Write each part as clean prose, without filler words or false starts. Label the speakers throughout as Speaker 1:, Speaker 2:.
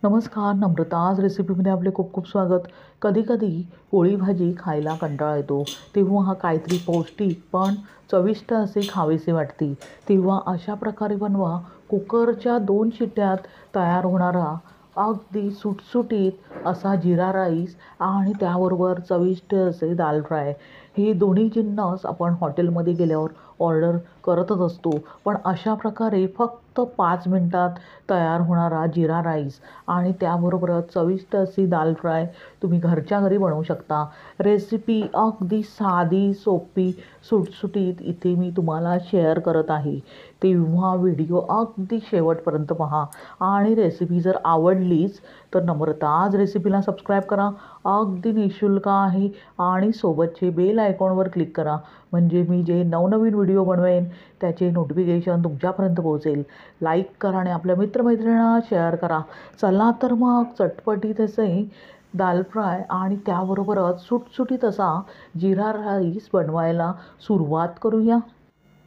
Speaker 1: नमस्कार, नम्रता. आज रेसिपीमध्ये आपले खूप खूप स्वागत. कधी-कधी पोळी भाजी खायला कंटाळा येतो, तेव्हा हा काहीतरी पौष्टिक पण चविष्ट असे खावेसे वाटते. तेव्हा अशा प्रकारे बनवा. कुकरच्या 2 शिट्यात तयार होणारा अगदी सुटसुटीत असा जीरा राईस आणि त्याबरोबर चविष्ट असे दाल फ्राय. हे दोन्ही जिन्नस आपण हॉटेलमध्ये गेल्यावर ऑर्डर करतच असतो. पण अशा प्रकारे फक्त 5 मिनिटात तयार होणारा जीरा राईस आणि त्याबरोबरच चविष्ट अशी दाल फ्राय तुम्ही घरच्या घरी बनवू शकता. रेसिपी अगदी साधी, सोपी, सुटसुटीत इथे मी तुम्हाला शेअर करत आहे. तेव्हा व्हिडिओ अगदी शेवटपर्यंत पहा आणि रेसिपी जर आवडलीच तर नम्रता आज रेसिपीला सबस्क्राईब करा. अगदी निःशुल्क आहे आणि सोबतचे बेल आयकॉनवर क्लिक करा, म्हणजे मी जे नवनवीन व्हिडिओ बनवेन त्याचे नोटिफिकेशन तुमच्यापर्यंत पोहोचेल. लाईक करा आणि आपल्या मित्रमैत्रिणींना शेअर करा. चला तर मग चटपटीत असे दाल फ्राय आणि त्याबरोबरच सुटसुटीत असा जीरा राईस बनवायला सुरुवात करूया.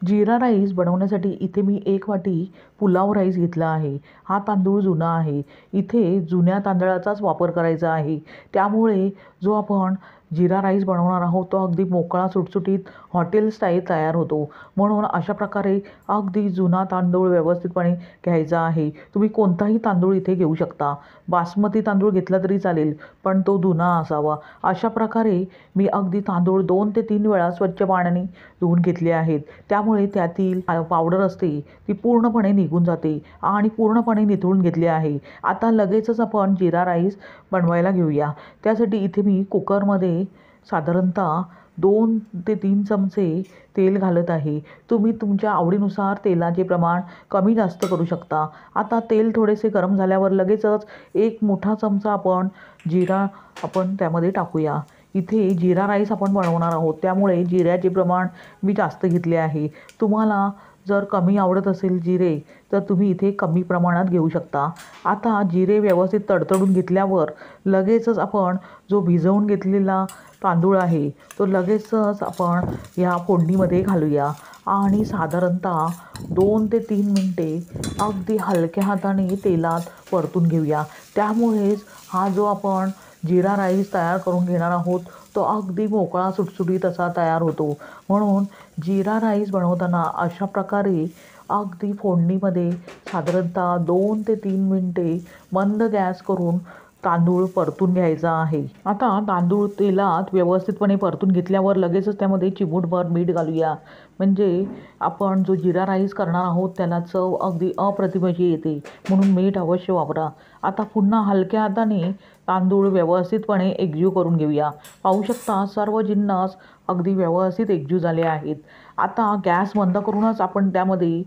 Speaker 1: जीरा राईस बनवण्यासाठी इथे मी 1 वाटी पुलाव राईस घेतला आहे. हा तांदूळ जुना आहे. इथे जुन्या तांदळाचाच वापर करायचा आहे. त्यामुळे जो आपण जीरा राईस बनवणार आहोत तो अगदी मोकळा सुटसुटीत हॉटेल स्टाईल तयार होतो. म्हणून अशा प्रकारे अगदी जुना तांदूळ व्यवस्थितपणे घ्यायचा आहे. तुम्ही कोणताही तांदूळ इथे घेऊ शकता. बासमती तांदूळ घेतला तरी चालेल, पण तो जुना असावा. अशा प्रकारे मी अगदी तांदूळ 2 ते 3 वेळा स्वच्छ पाण्याने धुवून घेतले आहेत. त्यामुळे त्यातील पावडर असते ती पूर्णपणे निघून जाते आणि पूर्णपणे निथळून घेतली आहे. आता लगेचच आपण जीरा राईस बनवायला घेऊया. त्यासाठी इथे मी कुकरमध्ये साधारणतः 2 ते 3 चमचे तेल घालत आहे. तुम्ही तुमच्या आवडीनुसार तेलाचे प्रमाण कमी जास्त करू शकता. आता तेल थोडेसे गरम झाल्यावर लगेचच 1 मोठा चमचा आपण जिरा त्यामध्ये टाकूया. इथे जीरा राईस आपण बनवणार आहोत, त्यामुळे जिऱ्याचे प्रमाण मी जास्त घेतले आहे. तुम्हाला जर कमी आवडत असेल जिरे तर तुम्ही इथे कमी प्रमाणात घेऊ शकता. आता जिरे व्यवस्थित तडतडून घेतल्यावर लगेचच आपण जो भिजवून घेतलेला तांदूळ आहे तो लगेचच आपण ह्या फोडणीमध्ये घालूया आणि साधारणतः 2 ते 3 मिनिटे अगदी हलक्या हाताने तेलात परतून घेऊया. त्यामुळेच हा जो आपण जीरा राईस तयार करून घेणार आहोत तो अगदी मोकळा सुटसुटीत असा तयार होतो. म्हणून जीरा राईस बनवताना अशा प्रकारे अगदी फोडणीमध्ये साधारणतः 2 ते 3 मिनिटे मंद गॅस करून तांदूळ परतून घ्यायचा आहे. आता तांदूळ तेलात व्यवस्थितपणे परतून घेतल्यावर लगेचच त्यामध्ये चिमूटभर मीठ घालूया, म्हणजे आपण जो जीरा राईस करणार आहोत त्याला चव अगदी अप्रतिम अशी येते. म्हणून मीठ अवश्य वापरा. आता पुन्हा हलक्या हाताने तांदूळ व्यवस्थितपणे एकजीव करून घेऊया. पाहू शकता सर्व जिन्नस अगदी व्यवस्थित एकजीव झाले आहेत. आता गॅस बंद करूनच आपण त्यामध्ये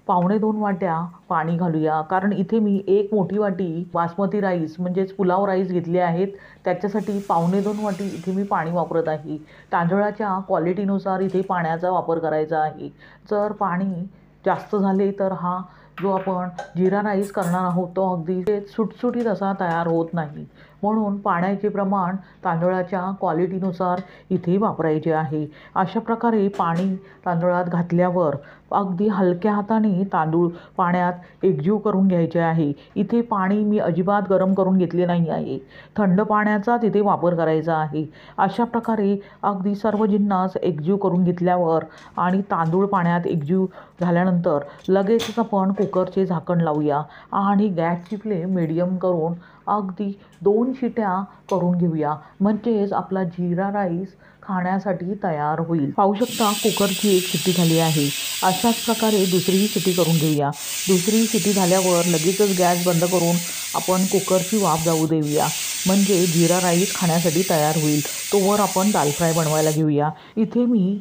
Speaker 1: 2.25 वाट्या पाणी घालूया, कारण इथे मी 1 मोठी वाटी बासमती राईस म्हणजेच पुलाव राईस घेतले आहेत. त्याच्यासाठी 2.25 वाटी इथे मी पाणी वापरत आहे. तांदळाच्या क्वालिटीनुसार इथे पाण्याचा वापर करायचा आहे. जर पाणी जास्त झाले तर हा जो आपण जीरा राईस करणार आहोत तो अगदी सुटसुटीत असा तयार होत नाही. म्हणून पाण्याचे प्रमाण तांदळाच्या क्वालिटीनुसार इथे वापरायचे आहे. अशा प्रकारे पाणी तांदळात घातल्यावर अगदी हलक्या हाताने तांदूळ पाण्यात एकजीव करून घ्यायचे आहे. इथे पाणी मी अजिबात गरम करून घेतले नाही आहे. थंड पाण्याचाच इथे वापर करायचा आहे. अशा प्रकारे अगदी सर्व जिन्नस एकजीव करून घेतल्यावर आणि तांदूळ पाण्यात एकजीव झाल्यानंतर लगेचच आपण कुकरचे झाकण लावूया आणि गॅसची फ्लेम मीडियम करून अगदी 2 शिट्या करून घेऊया, म्हणजेच आपला जीरा राईस खाण्यासाठी तयार होईल. पाहू शकता कुकरची 1 शिट्टी झाली आहे. अशाच प्रकारे दुसरीही शिट्टी करून घेऊया. दुसरी शिट्टी झाल्यावर लगेचच गॅस बंद करून आपण कुकरची वाफ जाऊ देऊया, म्हणजे जीरा राईस खाण्यासाठी तयार होईल. तोवर आपण दाल फ्राय बनवायला घेऊया. इथे मी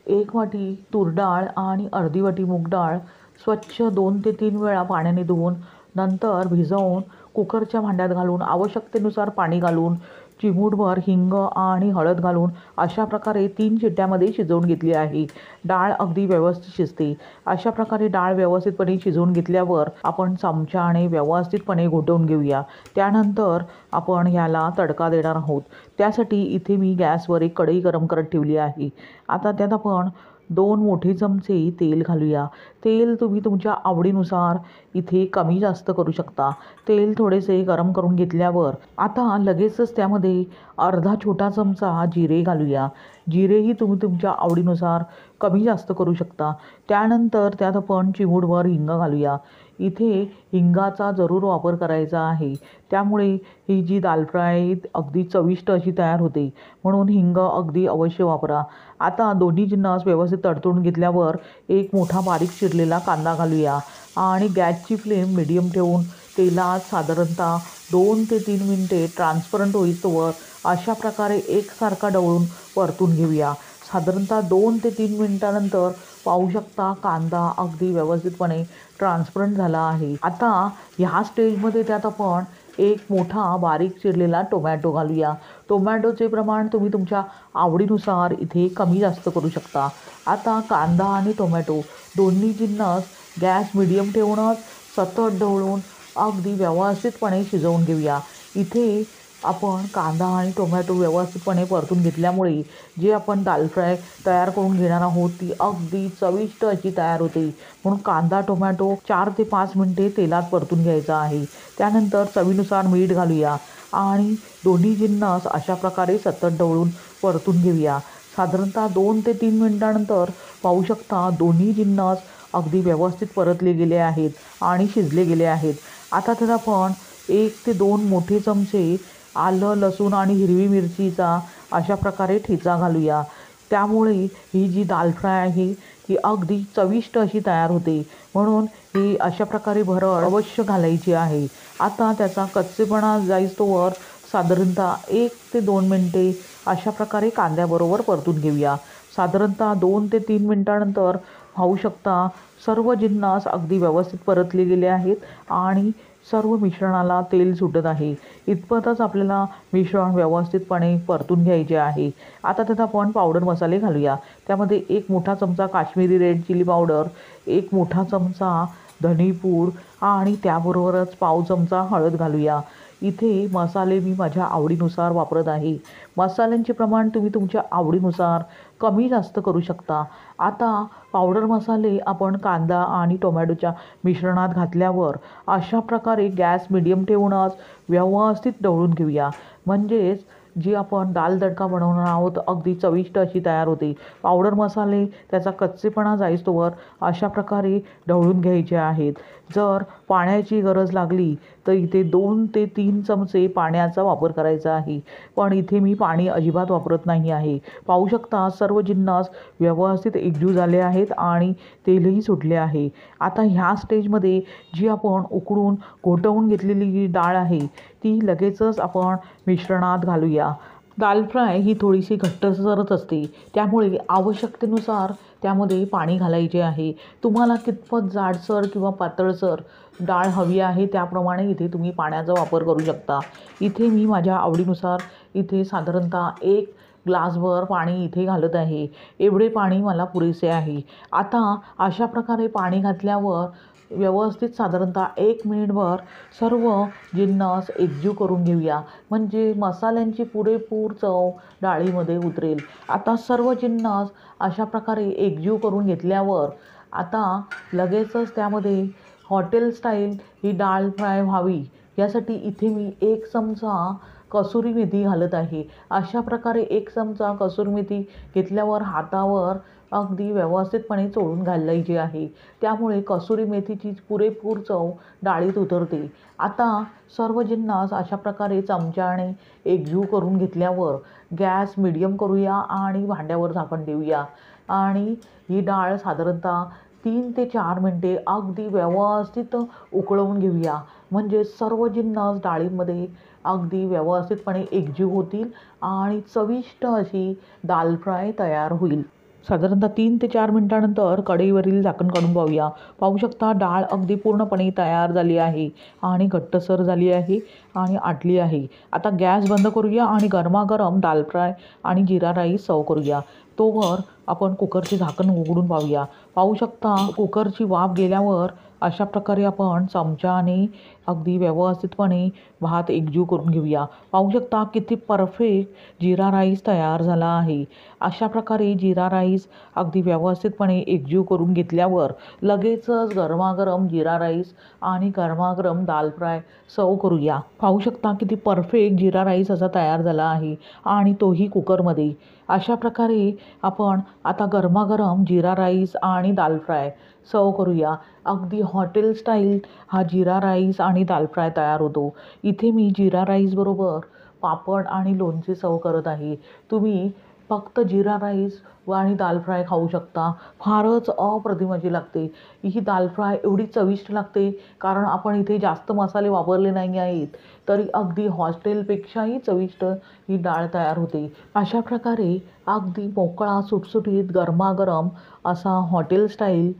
Speaker 1: 1 वाटी तूर डाळ आणि अर्धी वाटी मूग डाळ स्वच्छ 2 ते 3 वेळा पाण्याने धुवून नंतर भिजवून कुकरच्या भांड्यात घालून आवश्यकतेनुसार पाणी घालून चिमूटभर हिंग आणि हळद घालून अशा प्रकारे 3 शिट्ट्यामध्ये शिजवून घेतली आहे. डाळ अगदी व्यवस्थित शिजते. अशा प्रकारे डाळ व्यवस्थितपणे शिजवून घेतल्यावर आपण चमच्याने व्यवस्थितपणे घोटवून घेऊया. त्यानंतर आपण ह्याला तडका देणार आहोत. त्यासाठी इथे मी गॅसवर 1 कढई गरम करत ठेवली आहे. आता त्यात आपण 2 मोठे चमचे तेल घालूया। तेल तुम्ही तुमच्या आवडीनुसार इथे कमी जास्त करू शकता। तेल थोडेसे गरम करून घेतल्यावर आता लगेचच त्यामध्ये अर्धा छोटा चमचा जिरे घालूया। जिरेही तुम्ही तुमच्या आवडीनुसार कमी जास्त करू शकता। त्यानंतर त्यात आपण चिमूटभर हिंग घालूया। इथे हिंगाचा जरूर वापर करायचा आहे, त्यामुळे ही जी दाल फ्राय अगदी चविष्ट अशी तयार होते, म्हणून हिंग अगदी अवश्य वापरा। आता दोन्ही जिन्नस व्यवस्थित तडतडून घेतल्यावर एक मोठा बारीक चिरलेला कांदा घालूया आणि गॅसची फ्लेम मिडियम ठेवून तेलात साधारणतः 2 ते 3 मिनिटे ट्रान्सपरंट होईस्तोवर अशा प्रकारे एकसारखा ढवळून परतून घेऊया। साधारणतः 2 ते 3 मिनिटानंतर पाहू शकता कांदा अगदी व्यवस्थितपणे ट्रान्सपरंट झाला आहे। आता ह्या स्टेजमध्ये त्यात आपण एक मोठा बारीक चिरलेला टोमॅटो घालूया। टोमॅटोचे प्रमाण तुम्ही तुमच्या आवडीनुसार इथे कमी जास्त करू शकता। आता कांदा आणि टोमॅटो दोन्ही जिन्नस गॅस मिडियम ठेवूनच सतत ढवळून अगदी व्यवस्थितपणे शिजवून घेऊया। इथे आपण कांदा आणि टोमॅटो व्यवस्थितपणे परतून घेतल्यामुळे जे आपण दाल फ्राय तयार करून घेणार आहोत ती अगदी चविष्ट अशी तयार होते। म्हणून कांदा टोमॅटो 4 ते 5 मिनिटे तेलात परतून घ्यायचा आहे। त्यानंतर चवीनुसार मीठ घालूया आणि दोन्ही जिन्नस अशा प्रकारे सतत ढवळून परतून घेऊया। साधारणतः 2 ते 3 मिनिटानंतर पाहू शकता दोन्ही जिन्नस अगदी व्यवस्थित परतले गेले आहेत आणि शिजले गेले आहेत। आता त्यात आपण 1 ते 2 मोठे चमचे आलं, लसूण आणि हिरवी मिरचीचा अशा प्रकारे ठेचा घालूया। त्यामुळे ही जी दाल फ्राय आहे ही अगदी चविष्ट अशी तयार होते, म्हणून ही अशा प्रकारे भरड अवश्य घालायची आहे। आता त्याचा कच्चेपणा जाईस्तोवर साधारणतः 1 ते 2 मिनिटे अशा प्रकारे कांद्याबरोबर परतून घेऊया। साधारणतः 2 ते 3 मिनिटानंतर पाहू शकता सर्व जिन्नस अगदी व्यवस्थित परतले गेले आहेत आणि सर्व मिश्रणाला तेल सुटत आहे। इतपतच आपल्याला मिश्रण व्यवस्थितपणे परतून घ्यायचे आहे। आता त्यात आपण पावडर मसाले घालूया। त्यामध्ये 1 मोठा चमचा काश्मीरी रेड चिली पावडर, 1 मोठा चमचा धनेपूड आणि त्याबरोबरच पाव चमचा हळद घालूया। इथे मसाले मी माझ्या आवडीनुसार वापरत आहे। मसाल्यांचे प्रमाण तुम्ही तुमच्या आवडीनुसार कमी जास्त करू शकता। आता पावडर मसाले आपण कांदा आणि टोमॅटोच्या मिश्रणात घातल्यावर अशा प्रकारे गॅस मिडियम ठेवूनच व्यवस्थित ढवळून घेऊया, म्हणजेच जी आपण दाल तडका बनवणार आहोत अगदी चविष्ट अशी तयार होते। पावडर मसाले त्याचा कच्चेपणा जाईस्तोवर अशा प्रकारे ढवळून घ्यायचे आहेत। जर पाण्याची गरज लागली तर इथे 2 ते 3 चमचे पाण्याचा वापर करायचा आहे, पण इथे मी पाणी अजिबात वापरत नाही आहे। पाहू शकता सर्व जिन्नस व्यवस्थित एकजीव झाले आहेत आणि तेलही सुटले आहे। आता ह्या स्टेजमध्ये जी आपण उकळून घोटवून घेतलेली जी डाळ आहे ती लगेचच आपण मिश्रणात घालूया। दाल फ्राय ही थोडीशी घट्टसरच असते, त्यामुळे आवश्यकतेनुसार त्यामध्ये पाणी घालायचे आहे। तुम्हाला कितपत जाडसर किंवा पातळसर डाळ हवी आहे त्याप्रमाणे इथे तुम्ही पाण्याचा वापर करू शकता। इथे मी माझ्या आवडीनुसार इथे साधारणतः 1 ग्लासभर पाणी इथे घालत आहे। एवढे पाणी मला पुरेसे आहे। आता अशा प्रकारे पाणी घातल्यावर व्यवस्थित साधारणतः 1 मिनिटभर सर्व जिन्नस एकजीव करून घेऊया, म्हणजे मसाल्यांची पुरेपूर चव डाळीमध्ये उतरेल। आता सर्व जिन्नस अशा प्रकारे एकजीव करून घेतल्यावर आता लगेचच त्यामध्ये हॉटेल स्टाईल ही डाळ फ्राय व्हावी यासाठी इथे मी 1 चमचा कसुरी मेथी घालत आहे। अशा प्रकारे 1 चमचा कसुरी मेथी घेतल्यावर हातावर अगदी व्यवस्थितपणे चोळून घालायची आहे, त्यामुळे कसुरी मेथीची पुरेपूर चव डाळीत उतरते। आता सर्व जिन्नस अशा प्रकारे चमच्याने एकजीव करून घेतल्यावर गॅस मिडियम करूया आणि भांड्यावर झाकण ठेवूया आणि ही डाळ साधारणतः 3 ते 4 मिनिटे अगदी व्यवस्थित उकळवून घेऊया, म्हणजे सर्व जिन्नस डाळीमध्ये अगदी व्यवस्थितपणे एकजीव होतील आणि चविष्ट अशी दाल फ्राय तयार होईल। साधारणतः 3 ते 4 मिनिटानंतर कढईवरील झाकण काढून पाहूया। पाहू शकता डाळ अगदी पूर्णपणे तयार झाली आहे आणि घट्टसर झाली आहे आणि आटली आहे। आता गॅस बंद करूया आणि गरमागरम दाल फ्राय आणि जिरा राईस सर्व करूया। तोवर आपण कुकरचे झाकण उघडून पाहूया. पाहू शकता कुकरची वाफ गेल्यावर अशा प्रकारे आपण चमच्याने अगदी व्यवस्थितपणे भात एकजीव करून घेऊया. पाहू शकता किती परफेक्ट जीरा राईस तयार झाला आहे. अशा प्रकारे जीरा राईस अगदी व्यवस्थितपणे एकजीव करून घेतल्यावर लगेचच गरमागरम जीरा राईस आणि गरमागरम दाल फ्राय सर्व करूया. पाहू शकता किती परफेक्ट जीरा राईस असा तयार झाला आहे आणि तोही कुकरमध्ये. अशा प्रकारे आपण आता गरमागरम जीरा राईस आणि दाल फ्राय सर्व करूया. अगदी हॉटेल स्टाईल हा जीरा राईस आणि दाल फ्राय तयार होतो. इथे मी जीरा राईसबरोबर पापड आणि लोणचे सर्व करत आहे. तुम्ही फक्त जीरा राईस आणि दाल फ्राय खाऊ शकता. फारच अप्रतिम अशी लागते. ही दाल फ्राय एवढी चविष्ट लागते कारण आपण इथे जास्त मसाले वापरले नाही आहेत, तरी अगदी हॉस्टेलपेक्षाही चविष्ट ही डाळ तयार होते. अशा प्रकारे अगदी मोकळा सुटसुटीत गरमागरम असा हॉटेल स्टाईल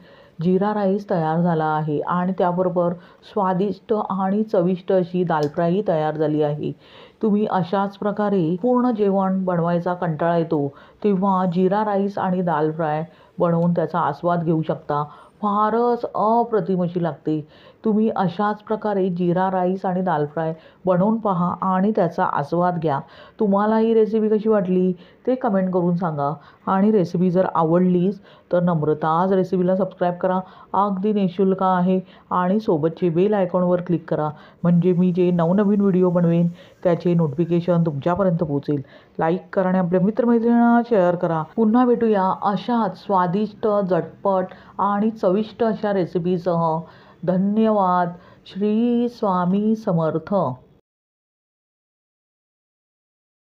Speaker 1: जीरा राईस तयार झाला आहे आणि त्याबरोबर स्वादिष्ट आणि चविष्ट अशी दाल फ्रायही तयार झाली आहे. तुम्ही अशाच प्रकारे पूर्ण जेवण बनवायचा कंटाळा येतो तेव्हा जीरा राईस आणि दाल फ्राय बनवून त्याचा आस्वाद घेऊ शकता. फारच अप्रतिम अशी लागते. तुम्ही अशाच प्रकारे जीरा राईस आणि दाल फ्राय बनवून पहा आणि त्याचा आस्वाद घ्या. तुम्हाला ही रेसिपी कशी वाटली ते कमेंट करून सांगा आणि रेसिपी जर आवडलीच तर नम्रताज रेसिपीला सबस्क्राईब करा. अगदी निःशुल्क आहे आणि सोबतचे बेल आयकॉनवर क्लिक करा म्हणजे मी जे नवनवीन व्हिडिओ बनवेन त्याचे नोटिफिकेशन तुमच्यापर्यंत पोहोचेल. लाईक करा आणि आपल्या मित्रमैत्रिणींना शेअर करा. पुन्हा भेटूया अशाच स्वादिष्ट, झटपट आणि चविष्ट अशा रेसिपीसह. धन्यवाद. श्री स्वामी समर्थ.